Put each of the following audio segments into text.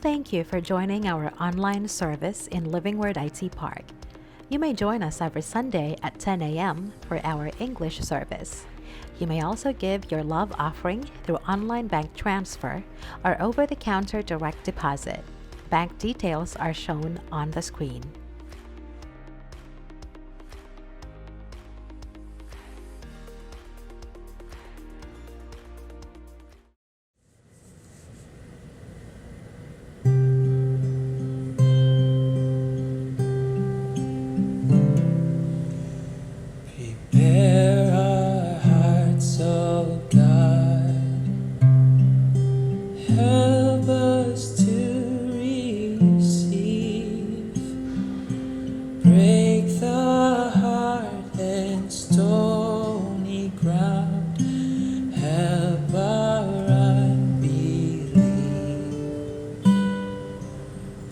Thank you for joining our online service in Living Word IT Park. You may join us every Sunday at 10 a.m. for our English service. You may also give your love offering through online bank transfer or over-the-counter direct deposit. Bank details are shown on the screen. Prepare our hearts, oh God. Help us to receive. Break the heart and stony ground. Help our unbelief.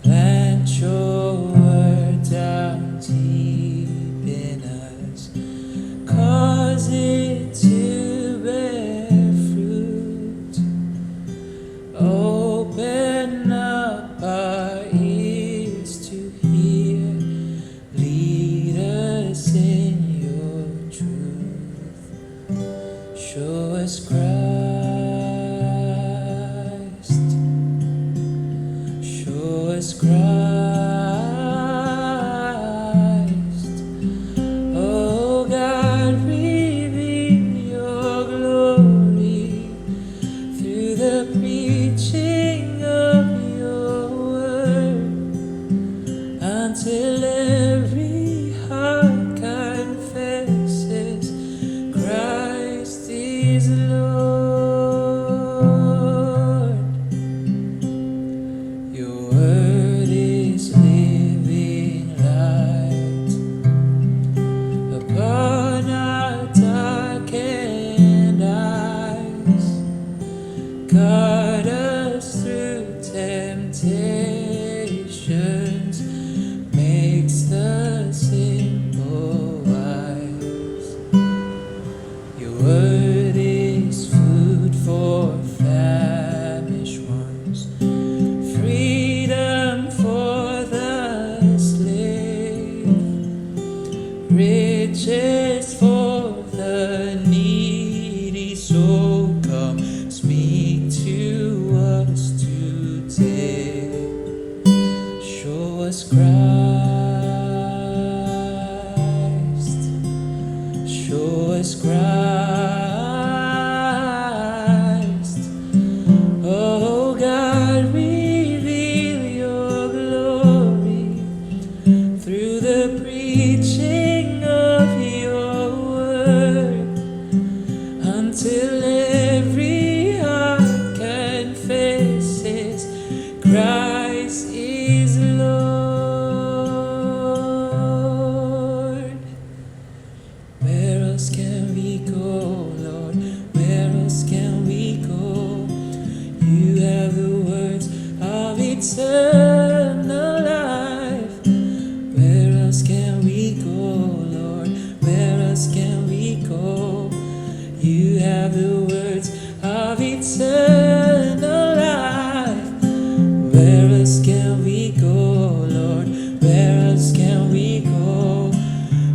Plant your word down deep in us. Cause it to bear fruit. Open up our ears to hear. Lead us in your truth. Show us Christ. Show us Christ. Oh God, reveal your glory through the preaching of your word, until every heart confesses Christ is Lord. Your word is living light upon our darkened eyes. Guard us through temptations, makes the simple wise. Your word is food for famished ones, freedom for the slave, riches for the needy. So come, speak to us today. Show us Christ. Show us Christ. Oh God, reveal your glory through the preaching of your word, until every heart confesses Christ is Lord. Where else can we go, Lord? Where else can we go? You have the words of eternal life. Where else can we go, Lord? Where else can we go? You have the words of eternal life. Where else can we go, Lord? Where else can we go?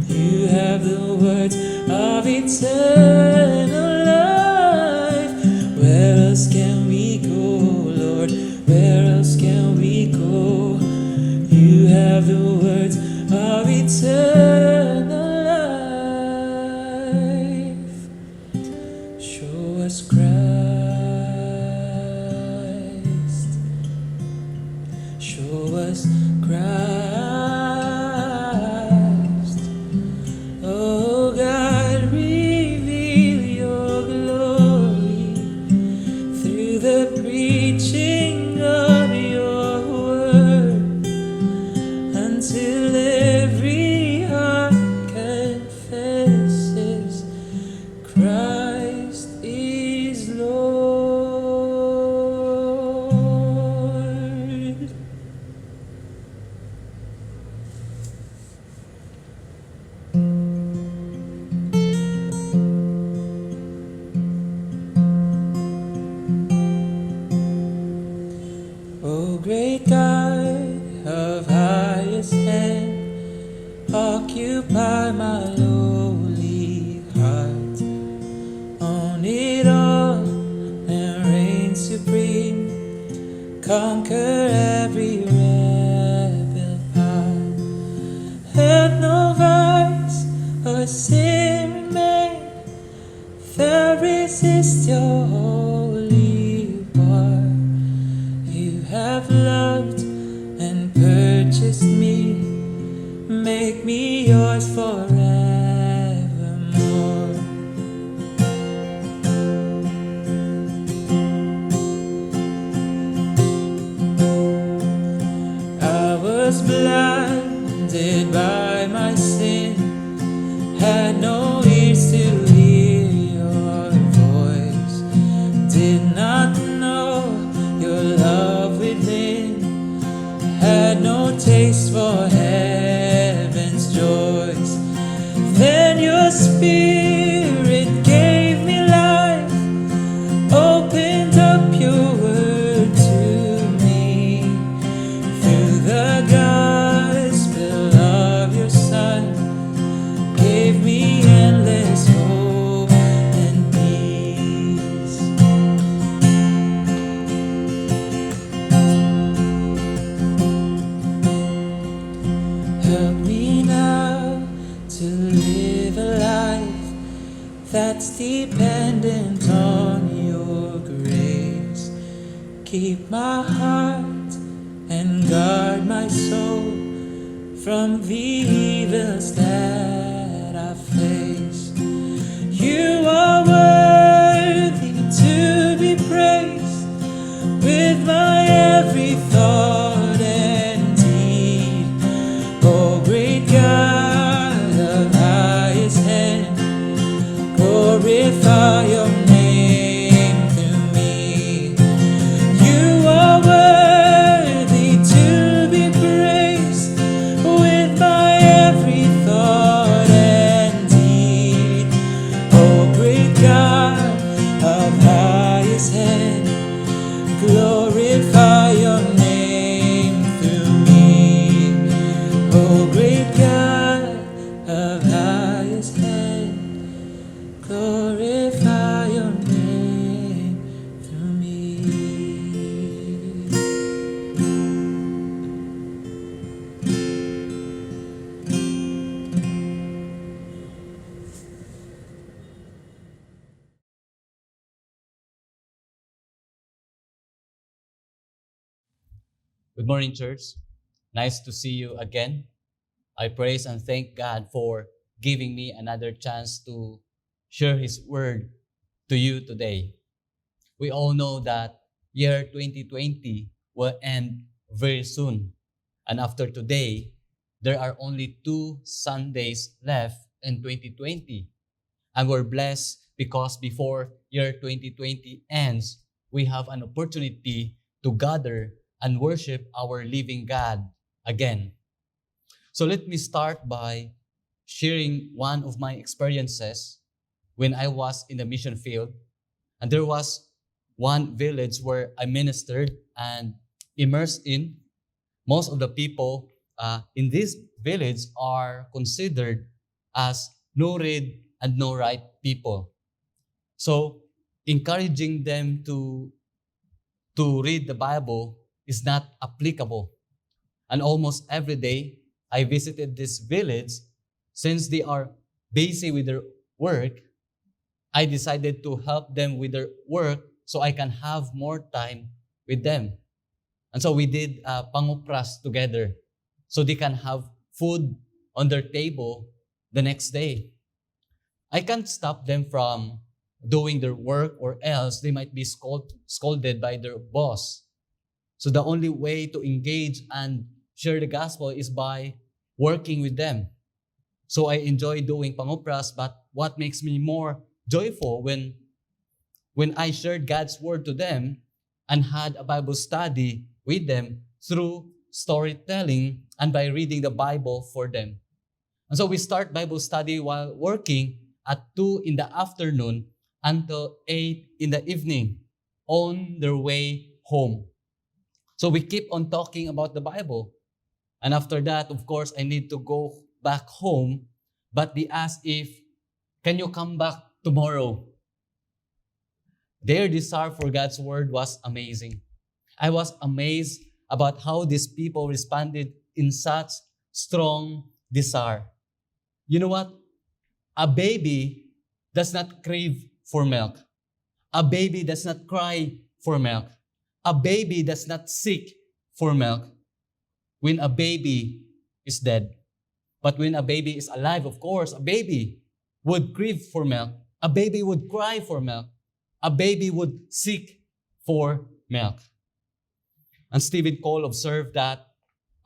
You have the words of eternal life. Where else can we go, Lord? Where else can we go? You have the words of eternal life. Show us Christ. Show us Christ. Oh God, reveal your glory through the preaching of your word, until every heart Occupy my lowly heart. Own it all and reign supreme. Conquer every rebel heart. Let no vice or sin remain that resist your holy war. You have loved and purchased me. Make me yours forevermore. I was blinded by my sin, had no ears to hear your voice, did not know your love within, had no taste for heaven's joys. Then your spirit gave me life, opened up your word to me. Through the gospel of your Son, gave me endless hope and peace. Help me now to live a life that's dependent on your grace. Keep my heart and guard my soul from the evils that I face. You are worthy to be praised with my every thought and deed. Oh, great God of highest heaven, glorify your name through me. You are worthy to be praised with my every thought and deed. Oh, great God of highest heaven, glorify your name through me. Oh, great God of highest heaven, glorify your name through me. Good morning, church. Nice to see you again. I praise and thank God for giving me another chance to share His word to you today. We all know that year 2020 will end very soon. And after today, there are only 2 Sundays left in 2020. And we're blessed because before year 2020 ends, we have an opportunity to gather and worship our living God again. So let me start by sharing one of my experiences when I was in the mission field. And there was one village where I ministered and immersed in. Most of the people in this village are considered as no read and no write people. So encouraging them to read the Bible is not applicable. And almost every day, I visited this village. Since they are busy with their work, I decided to help them with their work so I can have more time with them. And so we did pangupras together so they can have food on their table the next day. I can't stop them from doing their work or else they might be scolded by their boss. So the only way to engage and share the gospel is by working with them. So I enjoy doing pangupras, but what makes me more joyful when I shared God's word to them and had a Bible study with them through storytelling and by reading the Bible for them. And so we start Bible study while working at 2 in the afternoon until 8 in the evening on their way home. So we keep on talking about the Bible. And after that, of course, I need to go back home, but they asked if, can you come back tomorrow? Their desire for God's word was amazing. I was amazed about how these people responded in such strong desire. You know what? A baby does not crave for milk. A baby does not cry for milk. A baby does not seek for milk when a baby is dead. But when a baby is alive, of course, a baby would crave for milk. A baby would cry for milk. A baby would seek for milk. And Stephen Cole observed that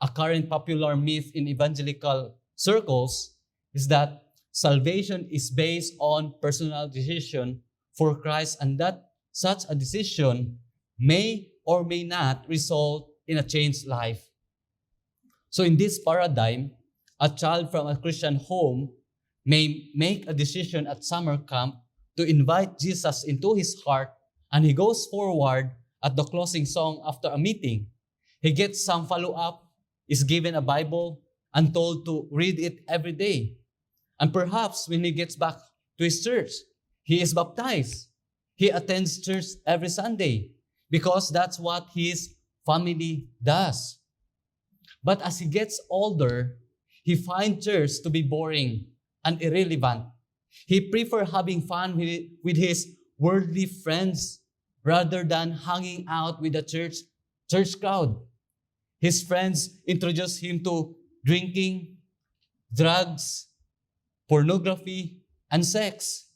a current popular myth in evangelical circles is that salvation is based on personal decision for Christ, and that such a decision may or may not result in a changed life. So in this paradigm, a child from a Christian home may make a decision at summer camp to invite Jesus into his heart, and he goes forward at the closing song after a meeting. He gets some follow-up, is given a Bible, and told to read it every day. And perhaps when he gets back to his church, he is baptized. He attends church every Sunday because that's what his family does. But as he gets older, he finds church to be boring and irrelevant. He prefers having fun with his worldly friends rather than hanging out with the church crowd. His friends introduce him to drinking, drugs, pornography, and sex.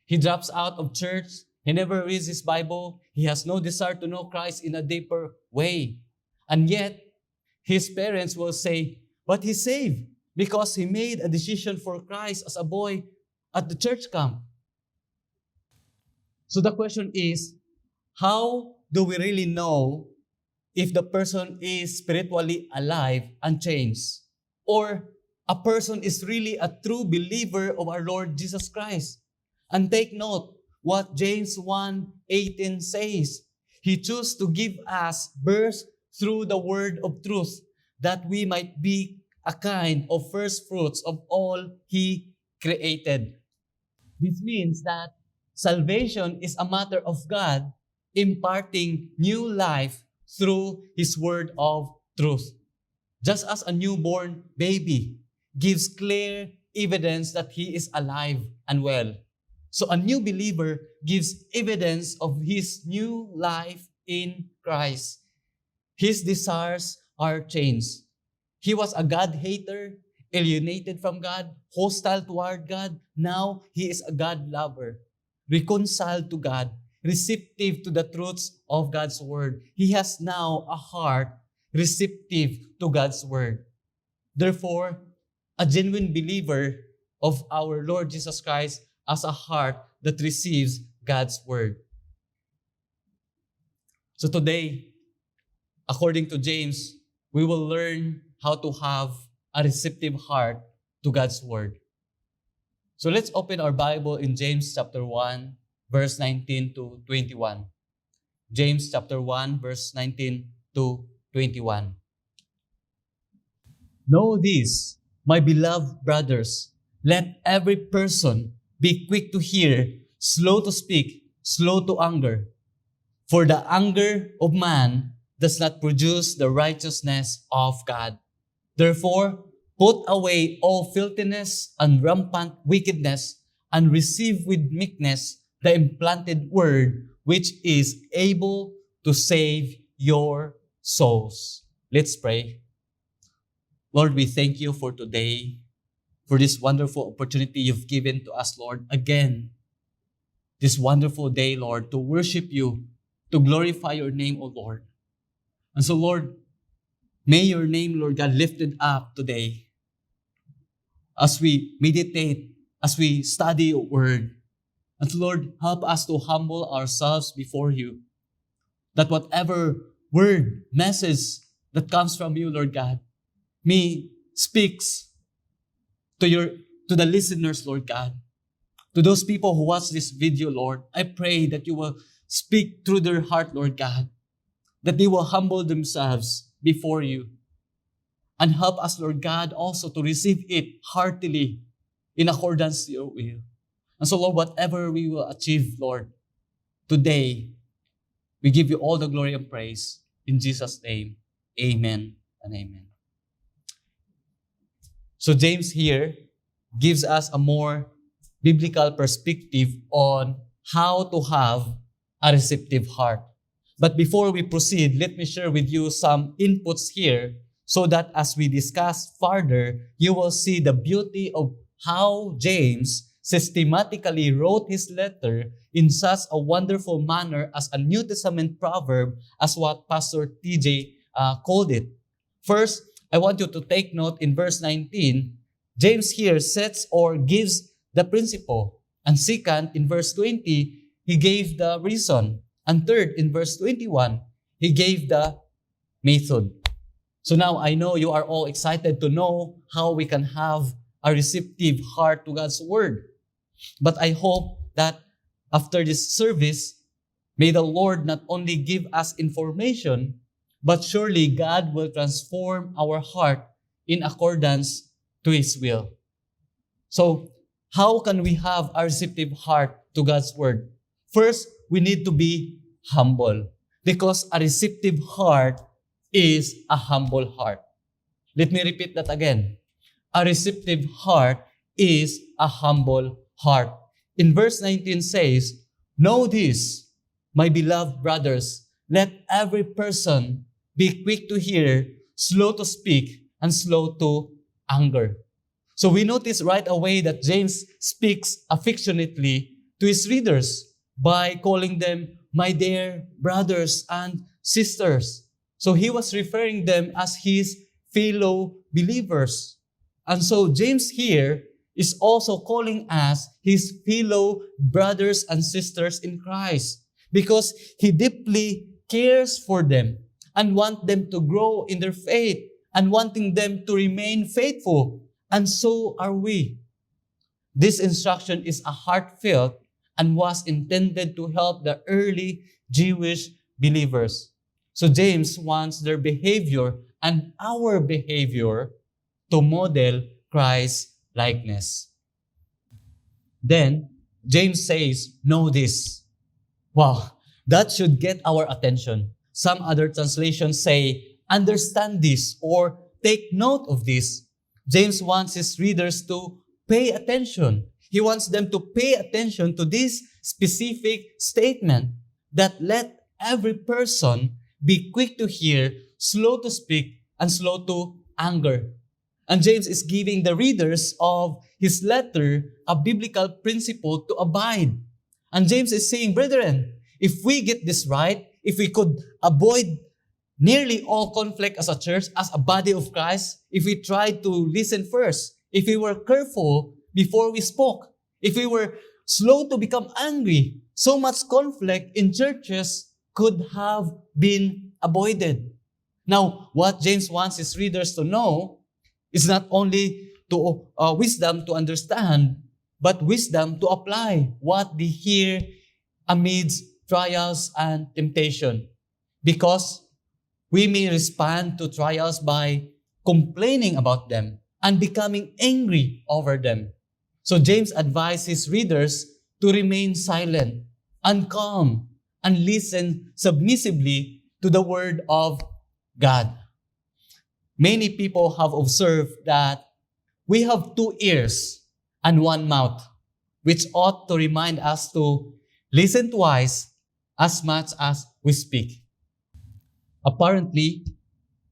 He drops out of church. He never reads his Bible. He has no desire to know Christ in a deeper way. And yet, his parents will say, but he's saved because he made a decision for Christ as a boy at the church camp. So the question is, how do we really know if the person is spiritually alive and changed? Or a person is really a true believer of our Lord Jesus Christ? And take note what James 1:18 says. He chose to give us birth through the word of truth, that we might be a kind of first fruits of all He created. This means that salvation is a matter of God imparting new life through His word of truth. Just as a newborn baby gives clear evidence that he is alive and well, so a new believer gives evidence of his new life in Christ. His desires are changed. He was a God hater, alienated from God, hostile toward God. Now he is a God lover, reconciled to God, receptive to the truths of God's word. He has now a heart receptive to God's word. Therefore, a genuine believer of our Lord Jesus Christ has a heart that receives God's word. So today, according to James, we will learn how to have a receptive heart to God's word. So let's open our Bible in James chapter 1, verse 19 to 21. James chapter 1, verse 19 to 21. Know this, my beloved brothers, let every person be quick to hear, slow to speak, slow to anger. For the anger of man does not produce the righteousness of God. Therefore, put away all filthiness and rampant wickedness, and receive with meekness the implanted word, which is able to save your souls. Let's pray. Lord, we thank you for today, for this wonderful opportunity you've given to us, Lord. Again, this wonderful day, Lord, to worship you, to glorify your name, O Lord. And so, Lord, may your name, Lord God, lifted up today as we meditate, as we study your word. And so, Lord, help us to humble ourselves before you, that whatever word, message that comes from you, Lord God, may speaks to the listeners, Lord God, to those people who watch this video, Lord. I pray that you will speak through their heart, Lord God, that they will humble themselves before you, And help us, Lord God, also to receive it heartily in accordance to your will. And so, Lord, whatever we will achieve, Lord, today, we give you all the glory and praise. In Jesus' name, amen and amen. So James here gives us a more biblical perspective on how to have a receptive heart. But before we proceed, let me share with you some inputs here so that as we discuss further, you will see the beauty of how James systematically wrote his letter in such a wonderful manner as a New Testament proverb, as what Pastor TJ called it. First, I want you to take note in verse 19, James here sets or gives the principle. And second, in verse 20, he gave the reason. And third, in verse 21, he gave the method. So now I know you are all excited to know how we can have a receptive heart to God's word. But I hope that after this service, may the Lord not only give us information, but surely God will transform our heart in accordance to His will. So, how can we have a receptive heart to God's word? First, we need to be humble, because a receptive heart is a humble heart. Let me repeat that again. A receptive heart is a humble heart. In verse 19 says, "Know this, my beloved brothers, let every person be quick to hear, slow to speak, and slow to anger." So we notice right away that James speaks affectionately to his readers by calling them my dear brothers and sisters. So he was referring them as his fellow believers. And so James here is also calling us his fellow brothers and sisters in Christ, because he deeply cares for them and want them to grow in their faith and wanting them to remain faithful. And so are we. This instruction is a heartfelt and was intended to help the early Jewish believers. So James wants their behavior and our behavior to model Christ's likeness. Then, James says, "Know this." Wow, that should get our attention. Some other translations say, "Understand this," or "Take note of this." James wants his readers to pay attention. He wants them to pay attention to this specific statement that let every person be quick to hear, slow to speak, and slow to anger. And James is giving the readers of his letter a biblical principle to abide. And James is saying, brethren, if we get this right, if we could avoid nearly all conflict as a church, as a body of Christ, if we tried to listen first, if we were careful before we spoke, if we were slow to become angry, so much conflict in churches could have been avoided. Now, what James wants his readers to know is not only to wisdom to understand, but wisdom to apply what they hear amidst trials and temptation. Because we may respond to trials by complaining about them and becoming angry over them. So James advised his readers to remain silent and calm and listen submissively to the word of God. Many people have observed that we have 2 ears and 1 mouth, which ought to remind us to listen twice as much as we speak. Apparently,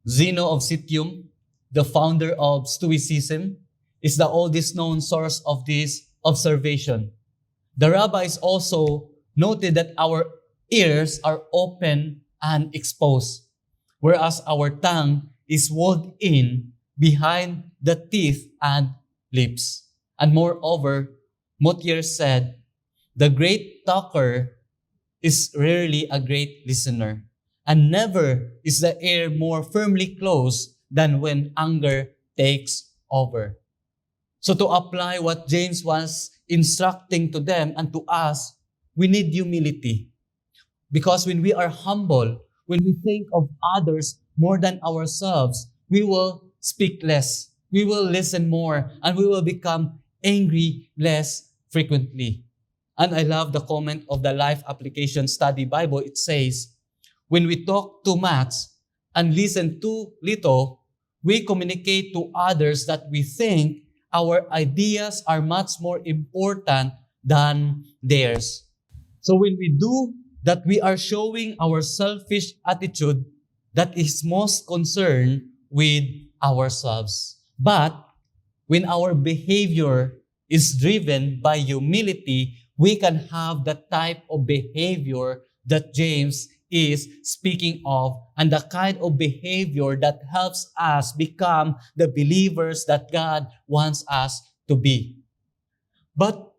Zeno of Citium, the founder of Stoicism, is the oldest known source of this observation. The rabbis also noted that our ears are open and exposed, whereas our tongue is walled in behind the teeth and lips. And moreover, Moutier said, the great talker is rarely a great listener, and never is the ear more firmly closed than when anger takes over. So to apply what James was instructing to them and to us, we need humility. Because when we are humble, when we think of others more than ourselves, we will speak less. We will listen more, and we will become angry less frequently. And I love the comment of the Life Application Study Bible. It says, when we talk too much and listen too little, we communicate to others that we think our ideas are much more important than theirs. So when we do that, we are showing our selfish attitude that is most concerned with ourselves. But when our behavior is driven by humility, we can have the type of behavior that James is speaking of, and the kind of behavior that helps us become the believers that God wants us to be. But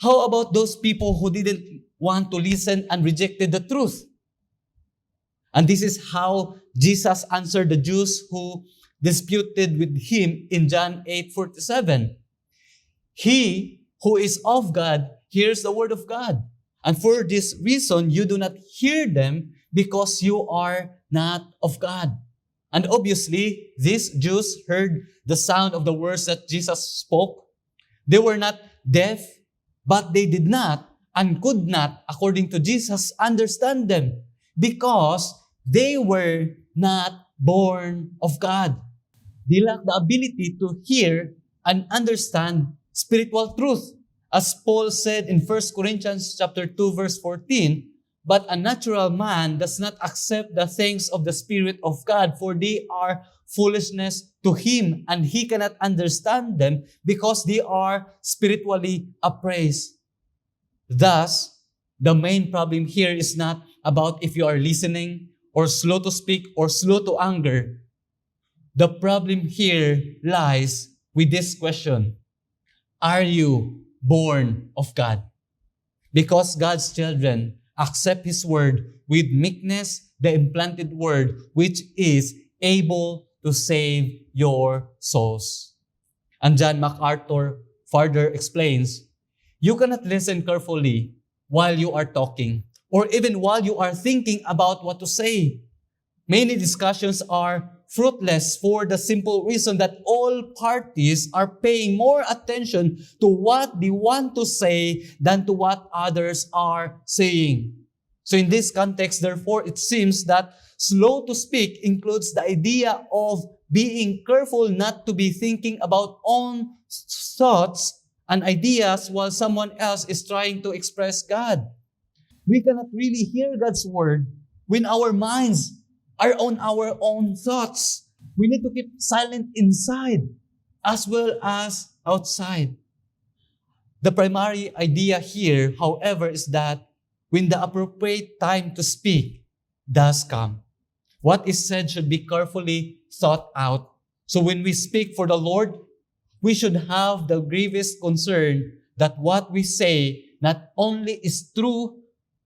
how about those people who didn't want to listen and rejected the truth? And this is how Jesus answered the Jews who disputed with him in John 8:47. He who is of God hears the word of God. And for this reason, you do not hear them because you are not of God. And obviously, these Jews heard the sound of the words that Jesus spoke. They were not deaf, but they did not and could not, according to Jesus, understand them because they were not born of God. They lack the ability to hear and understand spiritual truth. As Paul said in 1 Corinthians chapter 2, verse 14, but a natural man does not accept the things of the Spirit of God, for they are foolishness to him, and he cannot understand them because they are spiritually appraised. Thus, the main problem here is not about if you are listening or slow to speak or slow to anger. The problem here lies with this question: are you born of God? Because God's children accept His word with meekness, the implanted word, which is able to save your souls. And John MacArthur further explains, you cannot listen carefully while you are talking, or even while you are thinking about what to say. Many discussions are fruitless for the simple reason that all parties are paying more attention to what they want to say than to what others are saying. So in this context, therefore, it seems that slow to speak includes the idea of being careful not to be thinking about own thoughts and ideas while someone else is trying to express God. We cannot really hear God's word when our minds are on our own thoughts. We need to keep silent inside as well as outside. The primary idea here, however, is that when the appropriate time to speak does come, what is said should be carefully thought out. So when we speak for the Lord, we should have the grievous concern that what we say not only is true,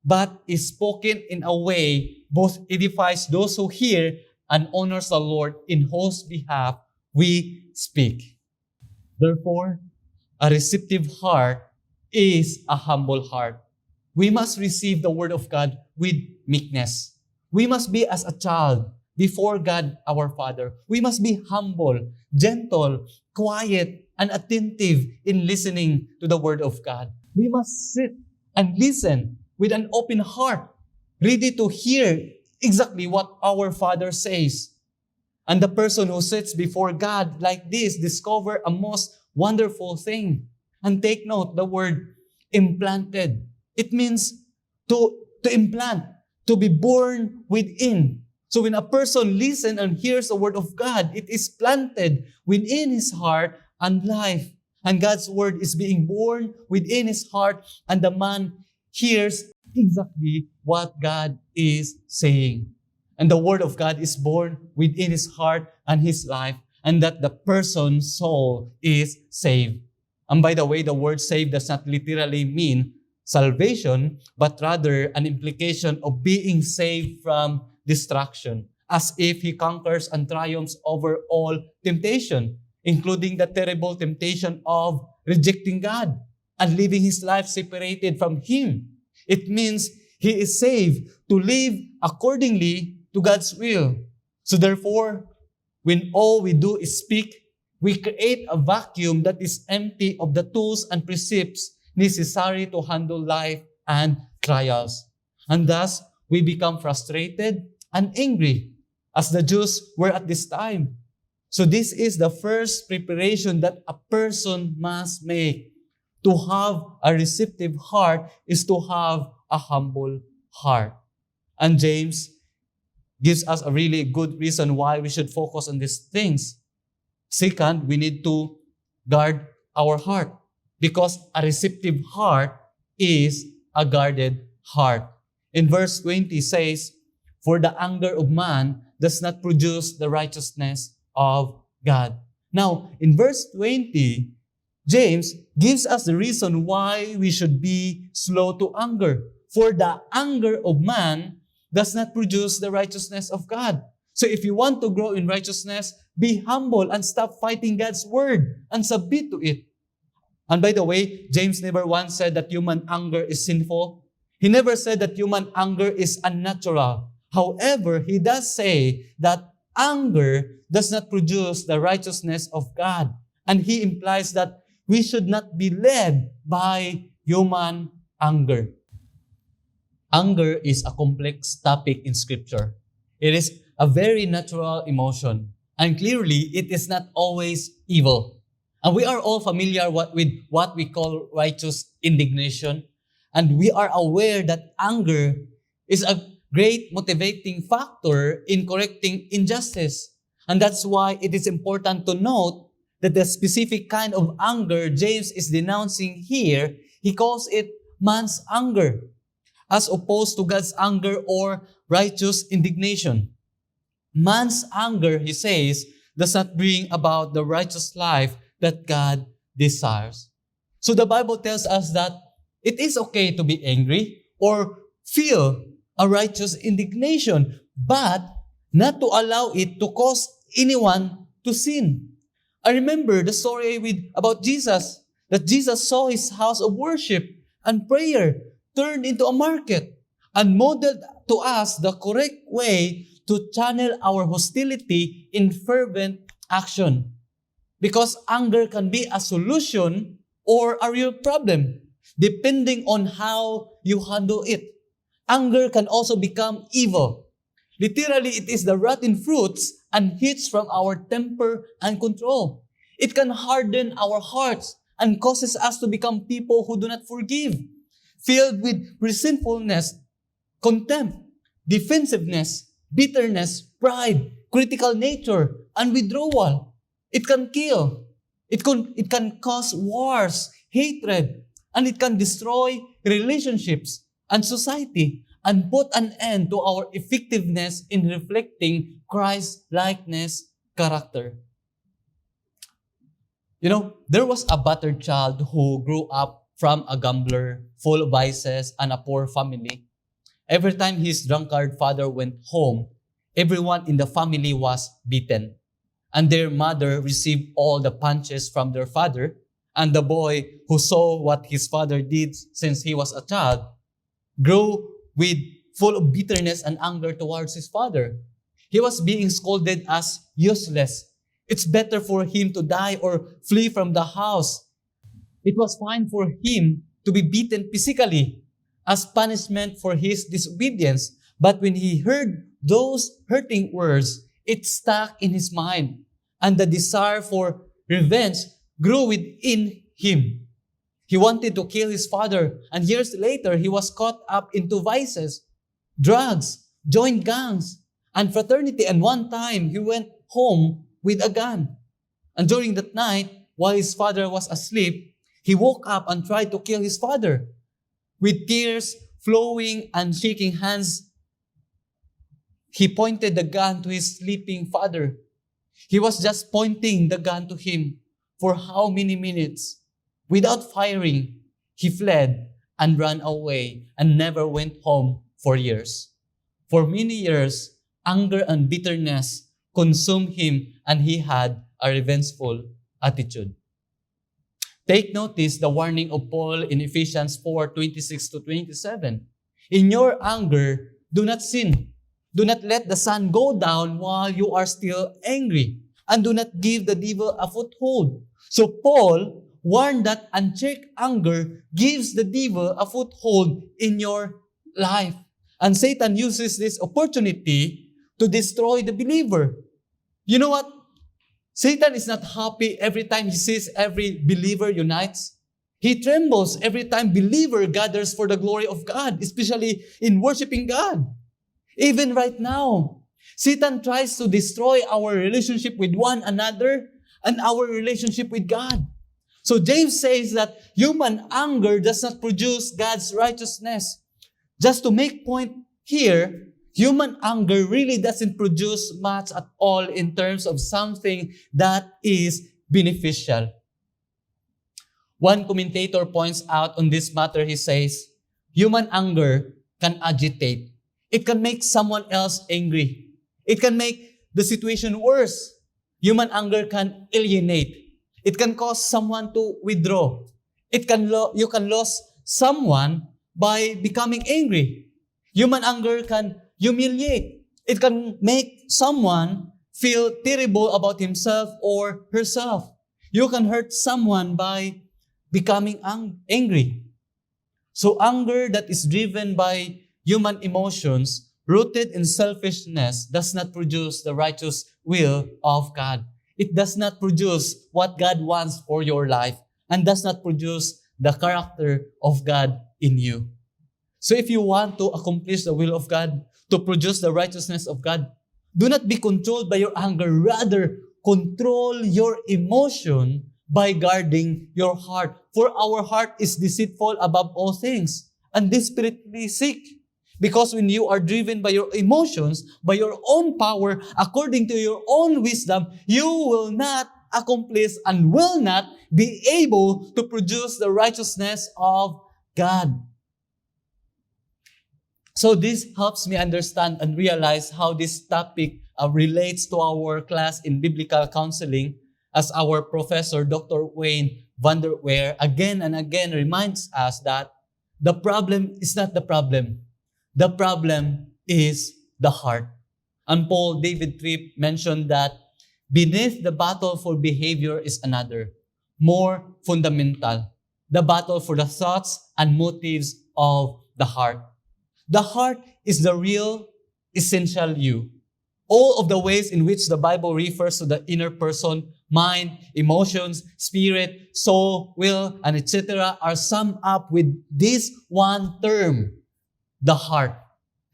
but is spoken in a way both edifies those who hear and honors the Lord in whose behalf we speak. Therefore, a receptive heart is a humble heart. We must receive the word of God with meekness. We must be as a child before God our Father. We must be humble, gentle, quiet, and attentive in listening to the word of God. We must sit and listen with an open heart, ready to hear exactly what our Father says. And the person who sits before God like this discover a most wonderful thing. And take note, the word implanted. It means to implant, to be born within. So when a person listens and hears the word of God, it is planted within his heart and life. And God's word is being born within his heart, and the man hears exactly what God is saying. And the word of God is born within his heart and his life, and that the person's soul is saved. And by the way, the word saved does not literally mean salvation, but rather an implication of being saved from destruction, as if he conquers and triumphs over all temptation, including the terrible temptation of rejecting God and living his life separated from Him. It means he is saved to live accordingly to God's will. So therefore, when all we do is speak, we create a vacuum that is empty of the tools and precepts necessary to handle life and trials. And thus, we become frustrated and angry, as the Jews were at this time. So this is the first preparation that a person must make. To have a receptive heart is to have a humble heart. And James gives us a really good reason why we should focus on these things. Second, we need to guard our heart, because a receptive heart is a guarded heart. In verse 20 says, "For the anger of man does not produce the righteousness of God." Now, in verse 20, James gives us the reason why we should be slow to anger. For the anger of man does not produce the righteousness of God. So if you want to grow in righteousness, be humble and stop fighting God's word and submit to it. And by the way, James never once said that human anger is sinful. He never said that human anger is unnatural. However, he does say that anger does not produce the righteousness of God. And he implies that we should not be led by human anger. Anger is a complex topic in Scripture. It is a very natural emotion. And clearly, it is not always evil. And we are all familiar with what we call righteous indignation. And we are aware that anger is a great motivating factor in correcting injustice. And that's why it is important to note that the specific kind of anger James is denouncing here, he calls it man's anger, as opposed to God's anger or righteous indignation. Man's anger, he says, does not bring about the righteous life that God desires. So the Bible tells us that it is okay to be angry or feel a righteous indignation, but not to allow it to cause anyone to sin. I remember the story about Jesus, that Jesus saw his house of worship and prayer turned into a market and modeled to us the correct way to channel our hostility in fervent action. Because anger can be a solution or a real problem, depending on how you handle it. Anger can also become evil. Literally, it is the rotten fruits and heats from our temper and control. It can harden our hearts and causes us to become people who do not forgive, filled with resentfulness, contempt, defensiveness, bitterness, pride, critical nature, and withdrawal. It can kill. It can cause wars, hatred, and it can destroy relationships and society and put an end to our effectiveness in reflecting Christ's likeness character. You know, there was a battered child who grew up from a gambler, full of vices, and a poor family. Every time his drunkard father went home, everyone in the family was beaten, and their mother received all the punches from their father, and the boy who saw what his father did since he was a child grew with full of bitterness and anger towards his father. He was being scolded as useless. It's better for him to die or flee from the house. It was fine for him to be beaten physically as punishment for his disobedience. But when he heard those hurting words, it stuck in his mind, and the desire for revenge grew within him. He wanted to kill his father, and years later, he was caught up into vices, drugs, joined gangs, and fraternity. And one time, he went home with a gun. And during that night, while his father was asleep, he woke up and tried to kill his father. With tears flowing and shaking hands, he pointed the gun to his sleeping father. He was just pointing the gun to him for how many minutes? Without firing, he fled and ran away and never went home for years. For many years, anger and bitterness consumed him, and he had a revengeful attitude. Take notice the warning of Paul in Ephesians 4:26-27. In your anger, do not sin. Do not let the sun go down while you are still angry, and do not give the devil a foothold. So Paul warned that unchecked anger gives the devil a foothold in your life. And Satan uses this opportunity to destroy the believer. You know what? Satan is not happy every time he sees every believer unites. He trembles every time believer gathers for the glory of God, especially in worshiping God. Even right now, Satan tries to destroy our relationship with one another and our relationship with God. So James says that human anger does not produce God's righteousness. Just to make point here, human anger really doesn't produce much at all in terms of something that is beneficial. One commentator points out on this matter, he says, human anger can agitate. It can make someone else angry. It can make the situation worse. Human anger can alienate. It can cause someone to withdraw. You can lose someone by becoming angry. Human anger can humiliate. It can make someone feel terrible about himself or herself. You can hurt someone by becoming angry. So anger that is driven by human emotions, rooted in selfishness, does not produce the righteous will of God. It does not produce what God wants for your life and does not produce the character of God in you. So if you want to accomplish the will of God, to produce the righteousness of God, do not be controlled by your anger. Rather, control your emotion by guarding your heart. For our heart is deceitful above all things and desperately sick. Because when you are driven by your emotions, by your own power, according to your own wisdom, you will not accomplish and will not be able to produce the righteousness of God. So this helps me understand and realize how this topic relates to our class in biblical counseling, as our professor, Dr. Wayne Vanderweer, again and again reminds us that the problem is not the problem. The problem is the heart. And Paul David Tripp mentioned that beneath the battle for behavior is another, more fundamental, the battle for the thoughts and motives of the heart. The heart is the real, essential you. All of the ways in which the Bible refers to the inner person, mind, emotions, spirit, soul, will, and etc. are summed up with this one term, the heart.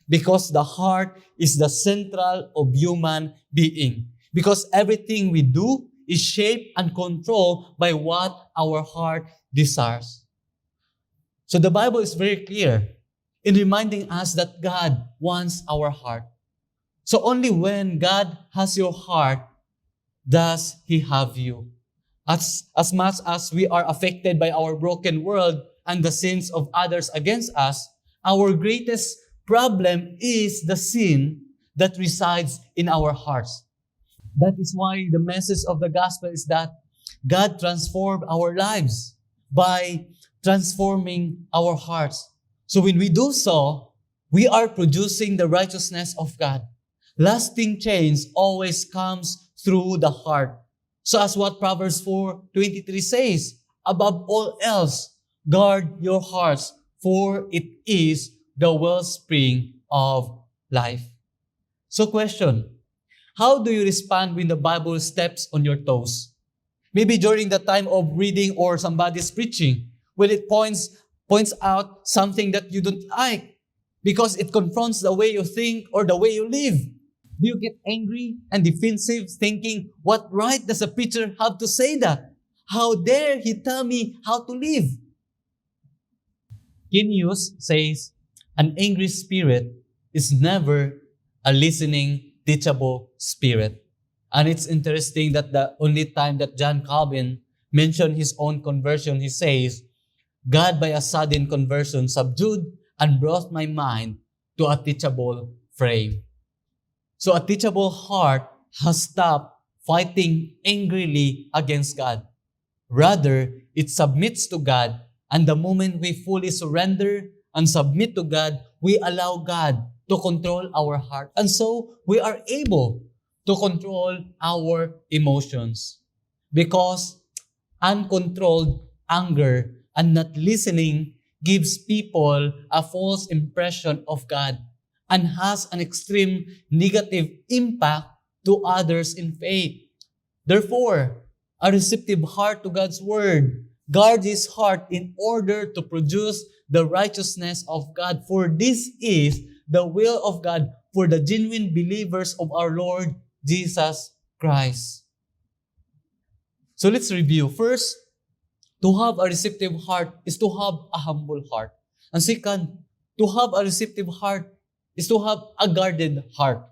Because the heart is the central of human being. Because everything we do is shaped and controlled by what our heart desires. So the Bible is very clear in reminding us that God wants our heart. So only when God has your heart does He have you. As much as we are affected by our broken world and the sins of others against us, our greatest problem is the sin that resides in our hearts. That is why the message of the gospel is that God transformed our lives by transforming our hearts. So when we do so, we are producing the righteousness of God. Lasting change always comes through the heart. So as what Proverbs 4:23 says, above all else, guard your hearts, for it is the wellspring of life. So question, how do you respond when the Bible steps on your toes? Maybe during the time of reading or somebody's preaching, when it points out something that you don't like because it confronts the way you think or the way you live. Do you get angry and defensive thinking, what right does a preacher have to say that? How dare he tell me how to live? Ken Hughes says, an angry spirit is never a listening, teachable spirit. And it's interesting that the only time that John Calvin mentioned his own conversion, he says, God by a sudden conversion subdued and brought my mind to a teachable frame. So a teachable heart has stopped fighting angrily against God. Rather, it submits to God, and the moment we fully surrender and submit to God, we allow God to control our heart. And so we are able to control our emotions. Because uncontrolled anger and not listening gives people a false impression of God and has an extreme negative impact to others in faith. Therefore, a receptive heart to God's word guards his heart in order to produce the righteousness of God. For this is the will of God for the genuine believers of our Lord Jesus Christ. So let's review. First, to have a receptive heart is to have a humble heart. And second, to have a receptive heart is to have a guarded heart.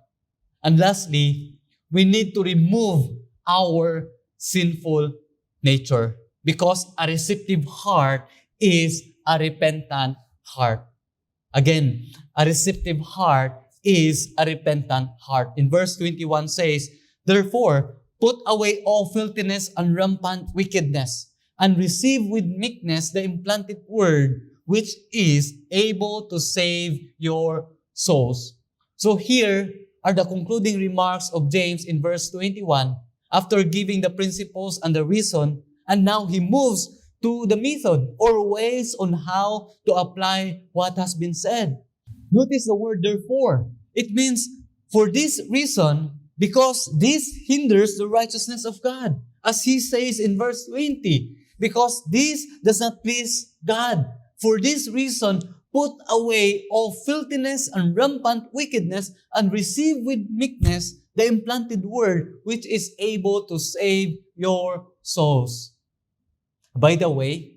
And lastly, we need to remove our sinful nature because a receptive heart is a repentant heart. Again, a receptive heart is a repentant heart. In verse 21 says, therefore, put away all filthiness and rampant wickedness, and receive with meekness the implanted word, which is able to save your souls. So here are the concluding remarks of James in verse 21, after giving the principles and the reason, and now he moves to the method or ways on how to apply what has been said. Notice the word therefore. It means for this reason, because this hinders the righteousness of God. As he says in verse 20, because this does not please God. For this reason, put away all filthiness and rampant wickedness and receive with meekness the implanted word which is able to save your souls. By the way,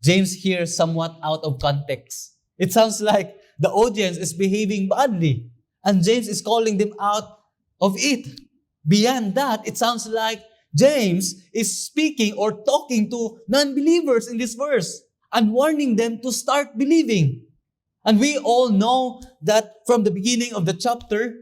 James here somewhat out of context. It sounds like the audience is behaving badly and James is calling them out of it. Beyond that, it sounds like James is speaking or talking to non-believers in this verse and warning them to start believing. And we all know that from the beginning of the chapter,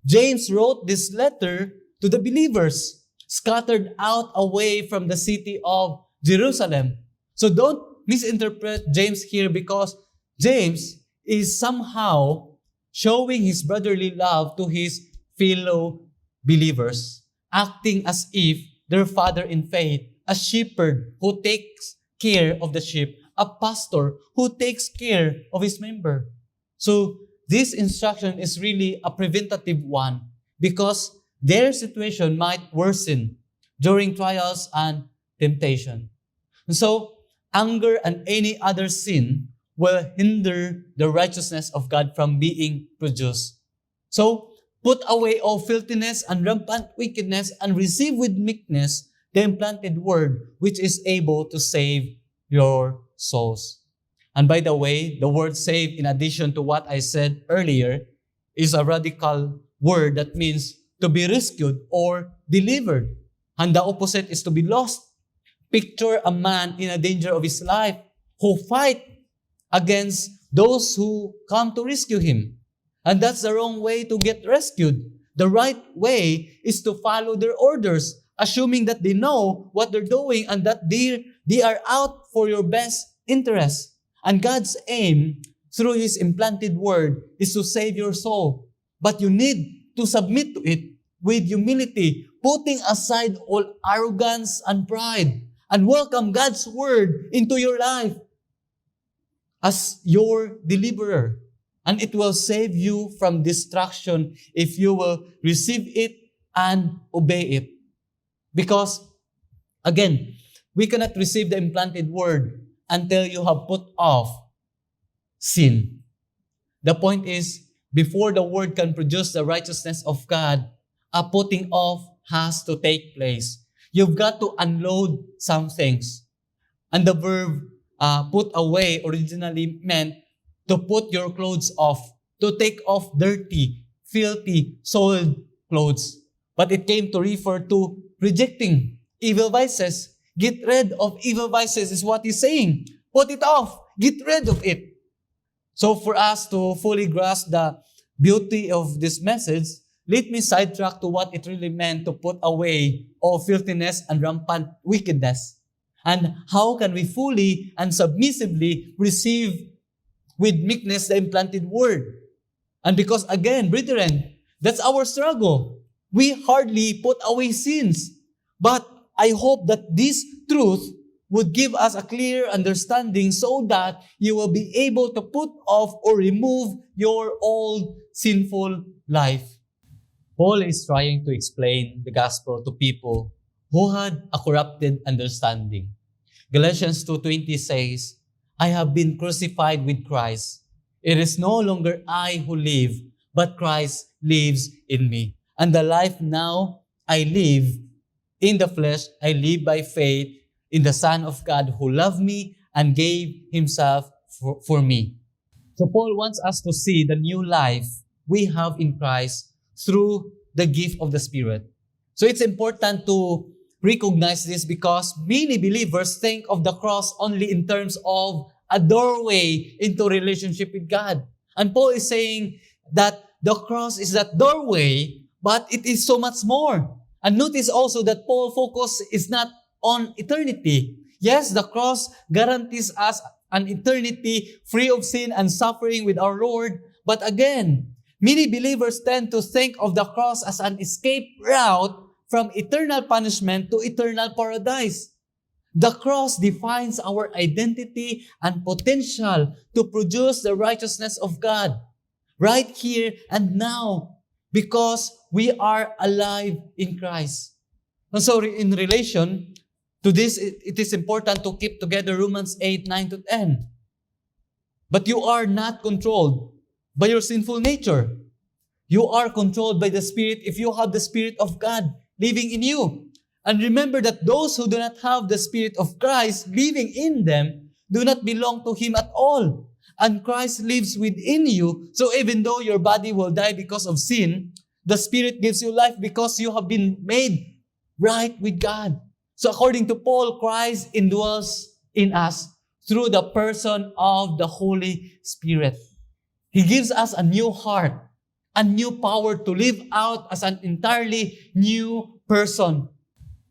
James wrote this letter to the believers scattered out away from the city of Jerusalem. So don't misinterpret James here because James is somehow showing his brotherly love to his fellow believers, acting as if their father in faith, a shepherd who takes care of the sheep, a pastor who takes care of his member. So this instruction is really a preventative one because their situation might worsen during trials and temptation. And so anger and any other sin will hinder the righteousness of God from being produced. So put away all filthiness and rampant wickedness and receive with meekness the implanted word which is able to save your souls. And by the way, the word save, in addition to what I said earlier, is a radical word that means to be rescued or delivered. And the opposite is to be lost. Picture a man in a danger of his life who fight against those who come to rescue him. And that's the wrong way to get rescued. The right way is to follow their orders, assuming that they know what they're doing and that they are out for your best interest. And God's aim through His implanted word is to save your soul. But you need to submit to it with humility, putting aside all arrogance and pride, and welcome God's word into your life as your deliverer. And it will save you from destruction if you will receive it and obey it. Because, again, we cannot receive the implanted word until you have put off sin. The point is, before the word can produce the righteousness of God, a putting off has to take place. You've got to unload some things. And the verb put away originally meant to put your clothes off, to take off dirty, filthy, soiled clothes. But it came to refer to rejecting evil vices. Get rid of evil vices is what he's saying. Put it off. Get rid of it. So for us to fully grasp the beauty of this message, let me sidetrack to what it really meant to put away all filthiness and rampant wickedness. And how can we fully and submissively receive with meekness the implanted word? And because again, brethren, that's our struggle. We hardly put away sins. But I hope that this truth would give us a clear understanding so that you will be able to put off or remove your old sinful life. Paul is trying to explain the gospel to people who had a corrupted understanding. Galatians 2:20 says, I have been crucified with Christ. It is no longer I who live, but Christ lives in me. And the life now I live in the flesh, I live by faith in the Son of God who loved me and gave himself for me. So Paul wants us to see the new life we have in Christ through the gift of the Spirit. So it's important to recognize this because many believers think of the cross only in terms of a doorway into relationship with God. And Paul is saying that the cross is that doorway, but it is so much more. And notice also that Paul's focus is not on eternity. Yes, the cross guarantees us an eternity free of sin and suffering with our Lord. But again, many believers tend to think of the cross as an escape route from eternal punishment to eternal paradise. The cross defines our identity and potential to produce the righteousness of God right here and now because we are alive in Christ. And so in relation to this, it is important to keep together Romans 8, 9 to 10. But you are not controlled by your sinful nature. You are controlled by the Spirit if you have the Spirit of God living in you. And remember that those who do not have the Spirit of Christ living in them do not belong to Him at all. And Christ lives within you. So even though your body will die because of sin, the Spirit gives you life because you have been made right with God. So according to Paul, Christ indwells in us through the person of the Holy Spirit. He gives us a new heart, a new power to live out as an entirely new person.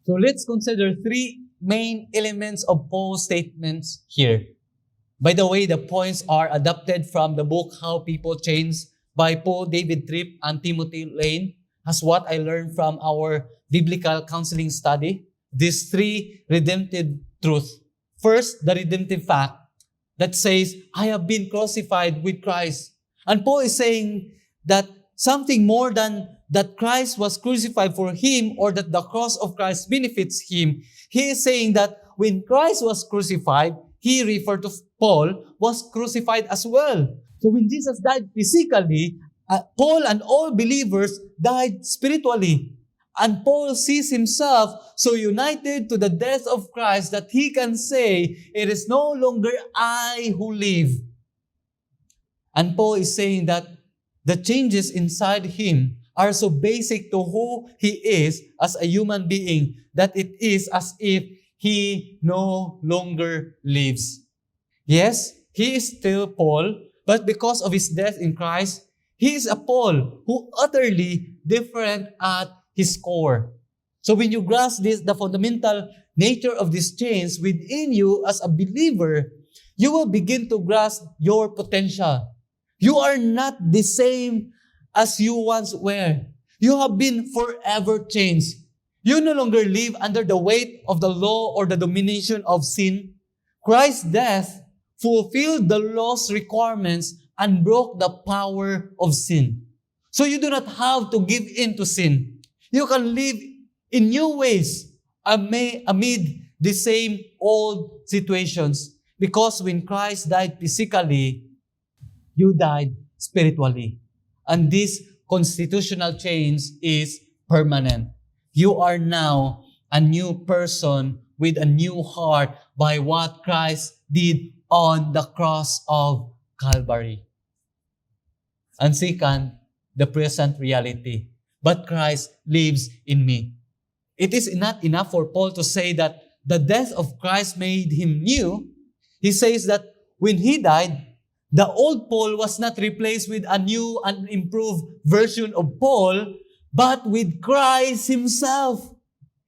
So let's consider three main elements of Paul's statements here. By the way, the points are adapted from the book How People Change by Paul David Tripp and Timothy Lane, as what I learned from our biblical counseling study. These three redemptive truths. First, the redemptive fact that says, I have been crucified with Christ. And Paul is saying that something more than that Christ was crucified for him or that the cross of Christ benefits him. He is saying that when Christ was crucified, he referred to Paul, was crucified as well. So when Jesus died physically, Paul and all believers died spiritually. And Paul sees himself so united to the death of Christ that he can say, it is no longer I who live. And Paul is saying that the changes inside him are so basic to who he is as a human being that it is as if he no longer lives. Yes, he is still Paul, but because of his death in Christ, he is a Paul who utterly different at his core. So when you grasp this, the fundamental nature of this change within you as a believer, you will begin to grasp your potential. You are not the same as you once were. You have been forever changed. You no longer live under the weight of the law or the domination of sin. Christ's death fulfilled the law's requirements and broke the power of sin. So you do not have to give in to sin. You can live in new ways amid the same old situations. Because when Christ died physically, you died spiritually. And this constitutional change is permanent. You are now a new person with a new heart by what Christ did on the cross of Calvary. And second, the present reality. But Christ lives in me. It is not enough for Paul to say that the death of Christ made him new. He says that when he died, the old Paul was not replaced with a new and improved version of Paul, but with Christ himself.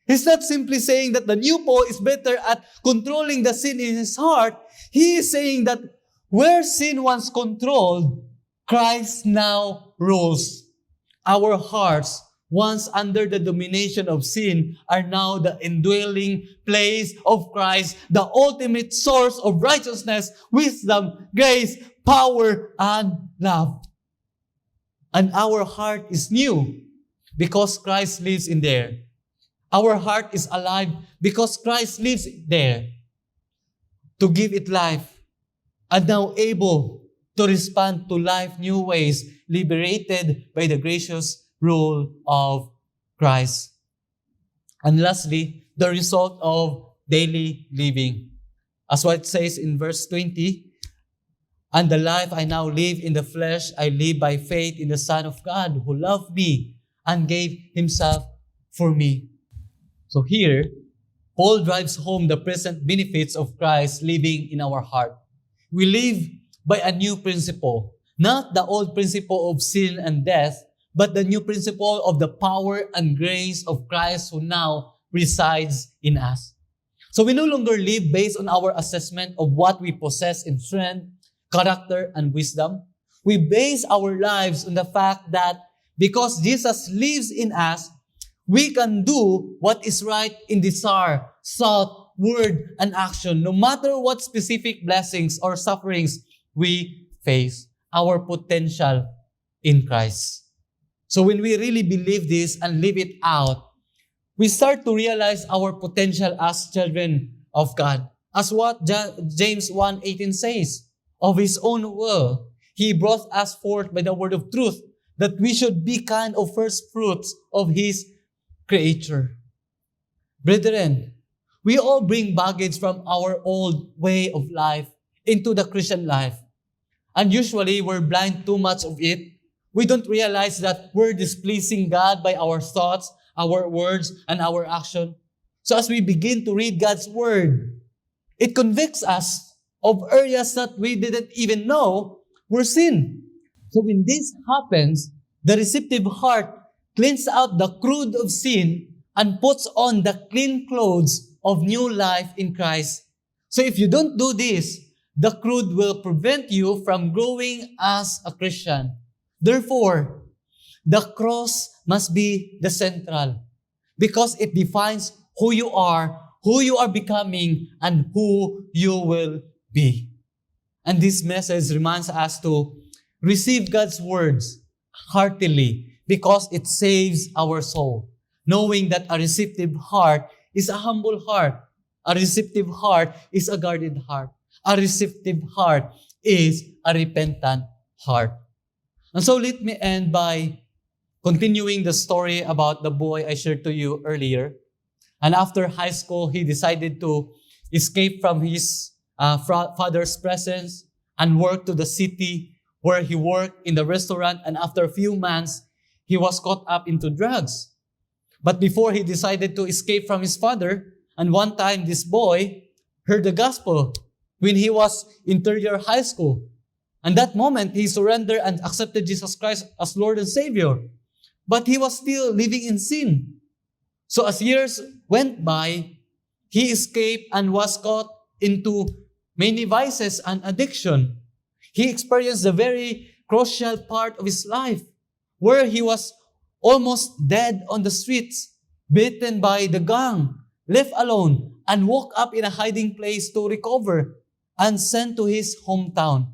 He's not simply saying that the new Paul is better at controlling the sin in his heart. He is saying that where sin once controlled, Christ now rules. Our hearts, once under the domination of sin, are now the indwelling place of Christ, the ultimate source of righteousness, wisdom, grace, power, and love. And our heart is new because Christ lives in there. Our heart is alive because Christ lives there to give it life, and now able to respond to life new ways, liberated by the gracious rule of Christ. And lastly, the result of daily living. As what it says in verse 20, and the life I now live in the flesh, I live by faith in the Son of God who loved me and gave himself for me. So here, Paul drives home the present benefits of Christ living in our heart. We live by a new principle, not the old principle of sin and death, but the new principle of the power and grace of Christ who now resides in us. So we no longer live based on our assessment of what we possess in strength, character, and wisdom. We base our lives on the fact that because Jesus lives in us, we can do what is right in desire, thought, word, and action, no matter what specific blessings or sufferings we face. Our potential in Christ. So when we really believe this and live it out, we start to realize our potential as children of God. As what James 1:18 says, of His own will, He brought us forth by the word of truth, that we should be kind of first fruits of His creature. Brethren, we all bring baggage from our old way of life into the Christian life. And usually, we're blind too much of it. We don't realize that we're displeasing God by our thoughts, our words, and our action. So as we begin to read God's Word, it convicts us of areas that we didn't even know were sin. So when this happens, the receptive heart cleans out the crude of sin and puts on the clean clothes of new life in Christ. So if you don't do this, the crude will prevent you from growing as a Christian. Therefore, the cross must be the central because it defines who you are becoming, and who you will be. And this message reminds us to receive God's words heartily because it saves our soul, knowing that a receptive heart is a humble heart. A receptive heart is a guarded heart. A receptive heart is a repentant heart. And so let me end by continuing the story about the boy I shared to you earlier. And after high school, he decided to escape from his father's presence and work to the city where he worked in the restaurant. And after a few months, he was caught up into drugs. But before he decided to escape from his father, and one time this boy heard the gospel when he was in third year high school. And that moment, he surrendered and accepted Jesus Christ as Lord and Savior. But he was still living in sin. So as years went by, he escaped and was caught into many vices and addiction. He experienced a very crucial part of his life where he was almost dead on the streets, beaten by the gang, left alone, and woke up in a hiding place to recover and sent to his hometown.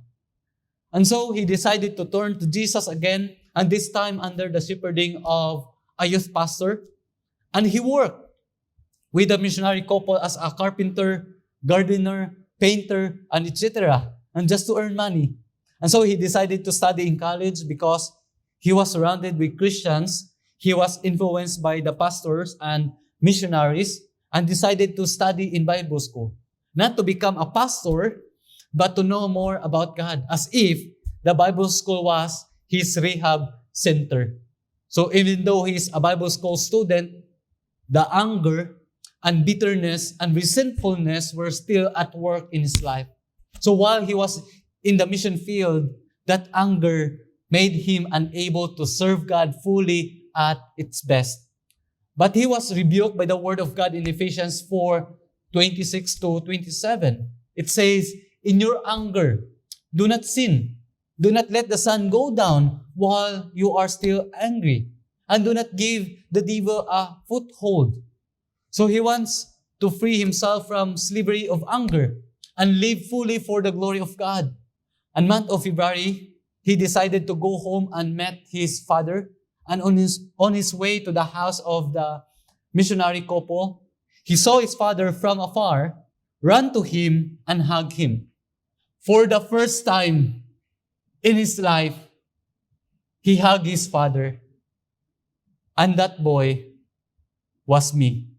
And so he decided to turn to Jesus again, and this time under the shepherding of a youth pastor. And he worked with a missionary couple as a carpenter, gardener, painter, and etc. And just to earn money. And so he decided to study in college because he was surrounded with Christians. He was influenced by the pastors and missionaries and decided to study in Bible school. Not to become a pastor, but to know more about God, as if the Bible school was his rehab center. So even though he's a Bible school student, the anger and bitterness and resentfulness were still at work in his life. So while he was in the mission field, that anger made him unable to serve God fully at its best. But he was rebuked by the word of God in Ephesians 4:26-27. It says, "In your anger, do not sin. Do not let the sun go down while you are still angry. And do not give the devil a foothold. So he wants to free himself from slavery of anger and live fully for the glory of God. And month of February, he decided to go home and met his father. And on his way to the house of the missionary couple, he saw his father from afar, ran to him and hug him. For the first time in his life, he hugged his father. And that boy was me.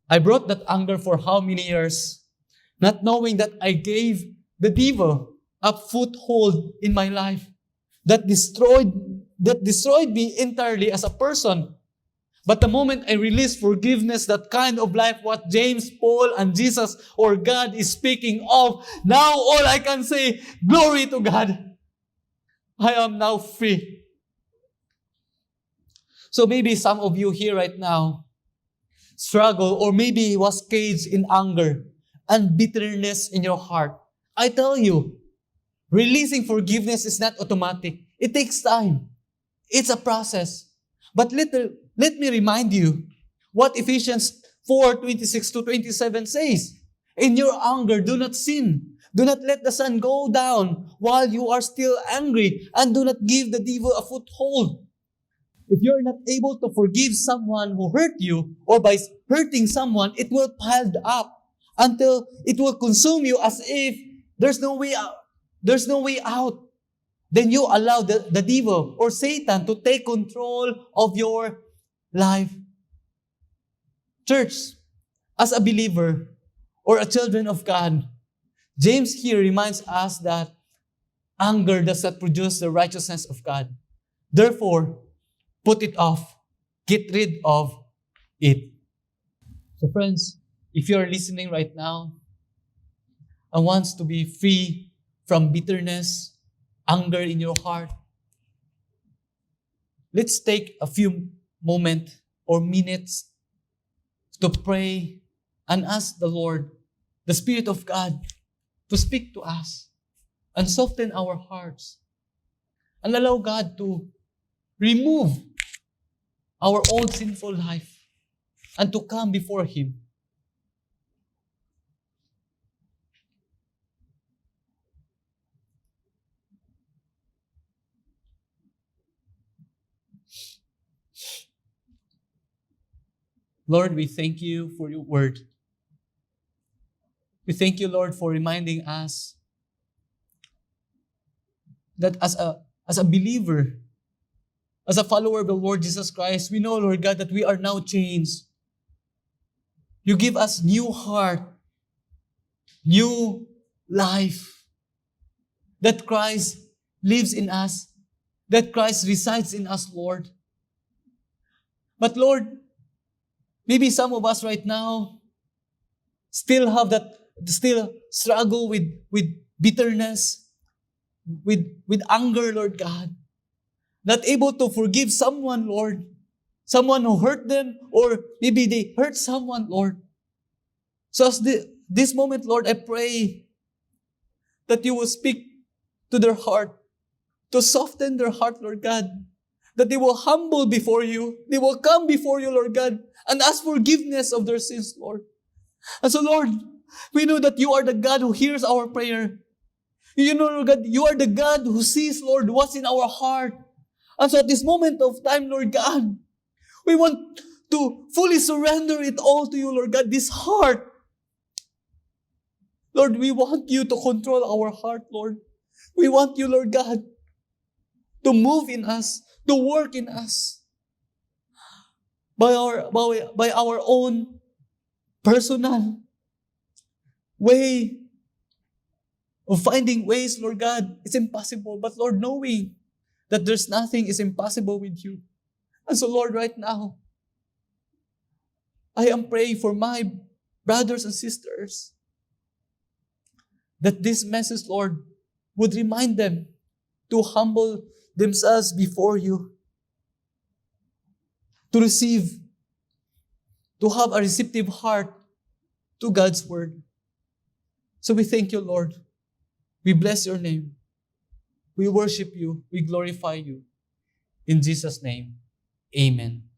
I brought that anger for how many years, not knowing that I gave the devil a foothold in my life that destroyed me entirely as a person. But the moment I release forgiveness, that kind of life, what James, Paul, and Jesus or God is speaking of, now all I can say, glory to God. I am now free. So maybe some of you here right now struggle or maybe was caged in anger and bitterness in your heart. I tell you, releasing forgiveness is not automatic. It takes time. It's a process. But let me remind you what Ephesians 4:26-27 says. In your anger, do not sin. Do not let the sun go down while you are still angry, and do not give the devil a foothold. If you're not able to forgive someone who hurt you, or by hurting someone, it will pile up until it will consume you as if there's no way out. There's no way out. Then you allow the devil or Satan to take control of your life. Church, as a believer or a children of God, James here reminds us that anger does not produce the righteousness of God. Therefore, put it off. Get rid of it. So friends, if you are listening right now and wants to be free from bitterness, anger in your heart, let's take a few moments or minutes to pray and ask the Lord, the Spirit of God, to speak to us and soften our hearts and allow God to remove our old sinful life and to come before Him. Lord, we thank you for your word. We thank you, Lord, for reminding us that as a believer, as a follower of the Lord Jesus Christ, we know, Lord God, that we are now changed. You give us new heart, new life, that Christ lives in us, that Christ resides in us, Lord. But Lord, maybe some of us right now still struggle with bitterness, with anger, Lord God. Not able to forgive someone, Lord. Someone who hurt them, or maybe they hurt someone, Lord. So as this moment, Lord, I pray that you will speak to their heart, to soften their heart, Lord God. That they will humble before you. They will come before you, Lord God, and ask forgiveness of their sins, Lord. And so, Lord, we know that you are the God who hears our prayer. You know, Lord God, you are the God who sees, Lord, what's in our heart. And so at this moment of time, Lord God, we want to fully surrender it all to you, Lord God, this heart. Lord, we want you to control our heart, Lord. We want you, Lord God, to move in us, to work in us by our own personal way of finding ways, Lord God. It's impossible, but Lord, knowing that there's nothing is impossible with you. And so, Lord, right now, I am praying for my brothers and sisters that this message, Lord, would remind them to humble themselves before you, to receive, to have a receptive heart to God's word. So we thank you, Lord. We bless your name. We worship you. We glorify you. In Jesus' name, amen.